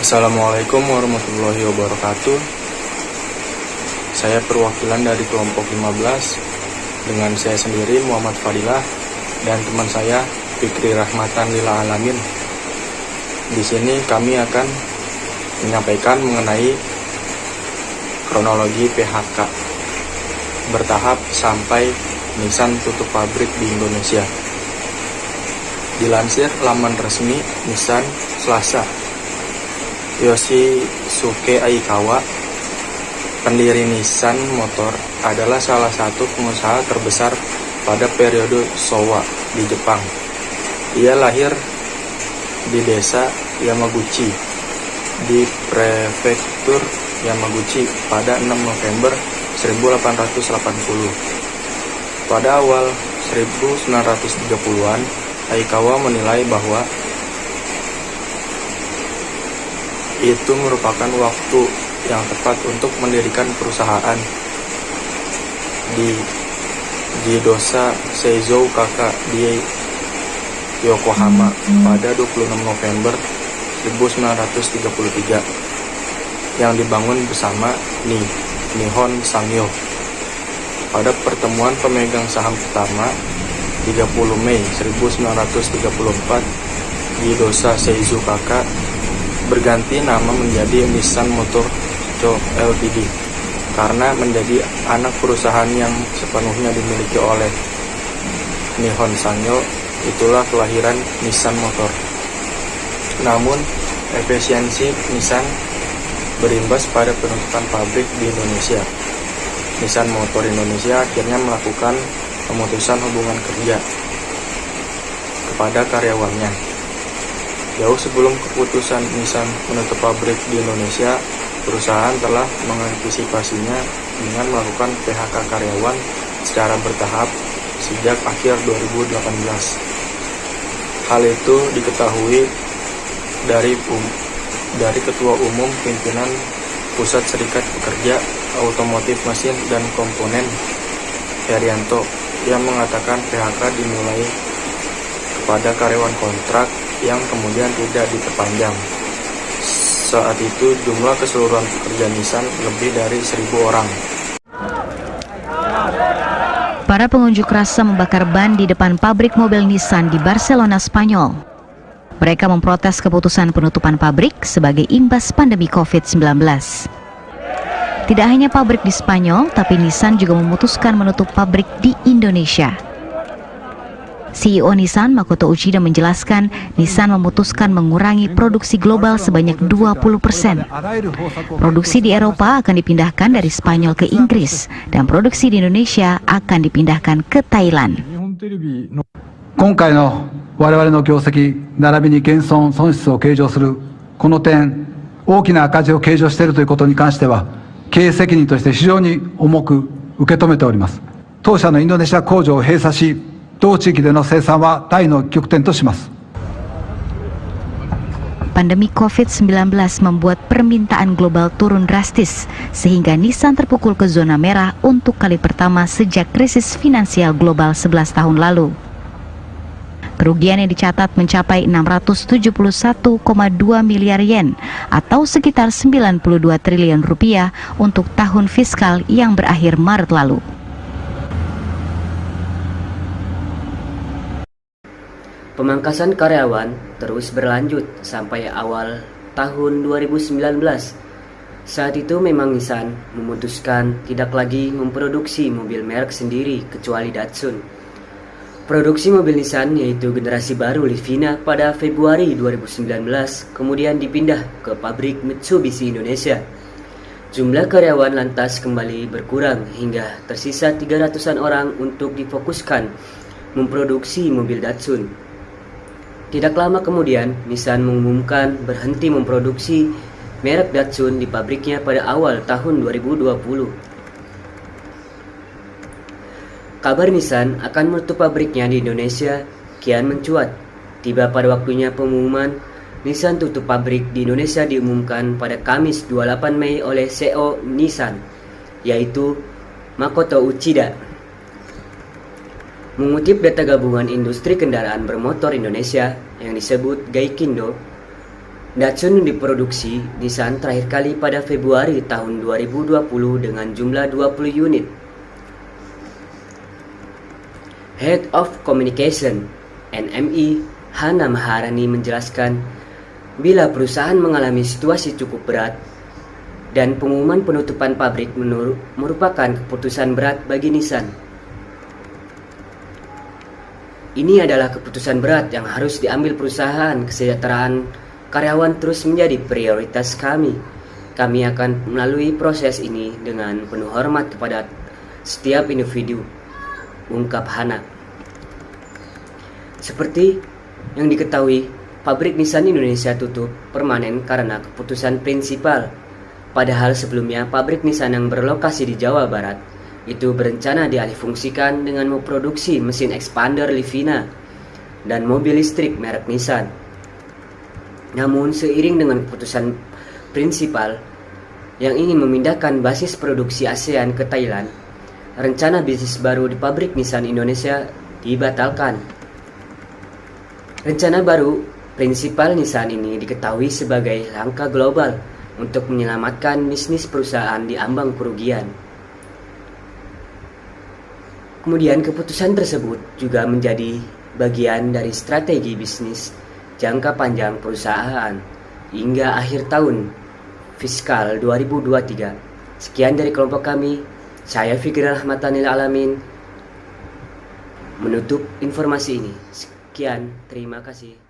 Assalamualaikum warahmatullahi wabarakatuh. Saya perwakilan dari kelompok 15 dengan saya sendiri Muhammad Fadilah dan teman saya Fikri Rahmatan lil alamin. Di sini kami akan menyampaikan mengenai kronologi PHK bertahap sampai Nissan tutup pabrik di Indonesia. Dilansir laman resmi Nissan Selasa, Yoshisuke Aikawa, pendiri Nissan Motor, adalah salah satu pengusaha terbesar pada periode Showa di Jepang. Ia lahir di desa Yamaguchi, di prefektur Yamaguchi pada 6 November 1880. Pada awal 1930-an, Aikawa menilai bahwa itu merupakan waktu yang tepat untuk mendirikan perusahaan di Jidosa Seizou Kaka di Yokohama pada 26 November 1933 yang dibangun bersama Nihon Sangyo. Pada pertemuan pemegang saham pertama 30 Mei 1934, Jidosa Seizou Kaka berganti nama menjadi Nissan Motor Co. Ltd. karena menjadi anak perusahaan yang sepenuhnya dimiliki oleh Nihon Sangyo. Itulah kelahiran Nissan Motor. Namun, efisiensi Nissan berimbas pada penutupan pabrik di Indonesia. Nissan Motor Indonesia akhirnya melakukan pemutusan hubungan kerja kepada karyawannya. Jauh sebelum keputusan Nissan menutup pabrik di Indonesia, perusahaan telah mengantisipasinya dengan melakukan PHK karyawan secara bertahap sejak akhir 2018. Hal itu diketahui dari Ketua Umum Pimpinan Pusat Serikat Pekerja Otomotif Mesin dan Komponen, Herianto, yang mengatakan PHK dimulai kepada karyawan kontrak yang kemudian tidak diperpanjang. Saat itu jumlah keseluruhan pekerja Nissan lebih dari 1.000 orang. Para pengunjuk rasa membakar ban di depan pabrik mobil Nissan di Barcelona, Spanyol. Mereka memprotes keputusan penutupan pabrik sebagai imbas pandemi COVID-19. Tidak hanya pabrik di Spanyol, tapi Nissan juga memutuskan menutup pabrik di Indonesia. CEO Nissan Makoto Uchida menjelaskan, Nissan memutuskan mengurangi produksi global sebanyak 20%. Produksi di Eropa akan dipindahkan dari Spanyol ke Inggris, dan produksi di Indonesia akan dipindahkan ke Thailand. 今回の我々の業績並びに減損損失を計上するこの点、大きな赤字を計上しているということに関しては経営責任として非常に重く受け止めております。当社のインドネシア工場を閉鎖し、同地域での生産はタイの拠点とします。 Pandemi COVID-19 membuat permintaan global turun drastis, sehingga Nissan terpukul ke zona merah untuk kali pertama sejak krisis finansial global 11 tahun lalu. Kerugian yang dicatat mencapai 671,2 miliar yen atau sekitar 92 triliun rupiah untuk tahun fiskal yang berakhir Maret lalu. Pemangkasan karyawan terus berlanjut sampai awal tahun 2019. Saat itu memang Nissan memutuskan tidak lagi memproduksi mobil merek sendiri kecuali Datsun. Produksi mobil Nissan yaitu generasi baru Livina pada Februari 2019 kemudian dipindah ke pabrik Mitsubishi Indonesia. Jumlah karyawan lantas kembali berkurang hingga tersisa 300-an orang untuk difokuskan memproduksi mobil Datsun. Tidak lama kemudian, Nissan mengumumkan berhenti memproduksi merek Datsun di pabriknya pada awal tahun 2020. Kabar Nissan akan menutup pabriknya di Indonesia kian mencuat. Tiba pada waktunya pengumuman, Nissan tutup pabrik di Indonesia diumumkan pada Kamis 28 Mei oleh CEO Nissan, yaitu Makoto Uchida. Mengutip data gabungan industri kendaraan bermotor Indonesia yang disebut Gaikindo, Datsun diproduksi Nissan terakhir kali pada Februari tahun 2020 dengan jumlah 20 unit. Head of Communication NMI Hana Maharani menjelaskan, bila perusahaan mengalami situasi cukup berat dan pengumuman penutupan pabrik merupakan keputusan berat bagi Nissan. Ini adalah keputusan berat yang harus diambil perusahaan. Kesejahteraan karyawan terus menjadi prioritas kami. Kami akan melalui proses ini dengan penuh hormat kepada setiap individu, ungkap Hana. Seperti yang diketahui, pabrik Nissan Indonesia tutup permanen karena keputusan prinsipal. Padahal sebelumnya pabrik Nissan yang berlokasi di Jawa Barat itu berencana dialihfungsikan dengan memproduksi mesin expander Livina dan mobil listrik merek Nissan. Namun seiring dengan keputusan prinsipal yang ingin memindahkan basis produksi ASEAN ke Thailand, rencana bisnis baru di pabrik Nissan Indonesia dibatalkan. Rencana baru prinsipal Nissan ini diketahui sebagai langkah global untuk menyelamatkan bisnis perusahaan di ambang kerugian. Kemudian keputusan tersebut juga menjadi bagian dari strategi bisnis jangka panjang perusahaan hingga akhir tahun fiskal 2023. Sekian dari kelompok kami, saya Fikri Rahmatanil Alamin menutup informasi ini. Sekian, terima kasih.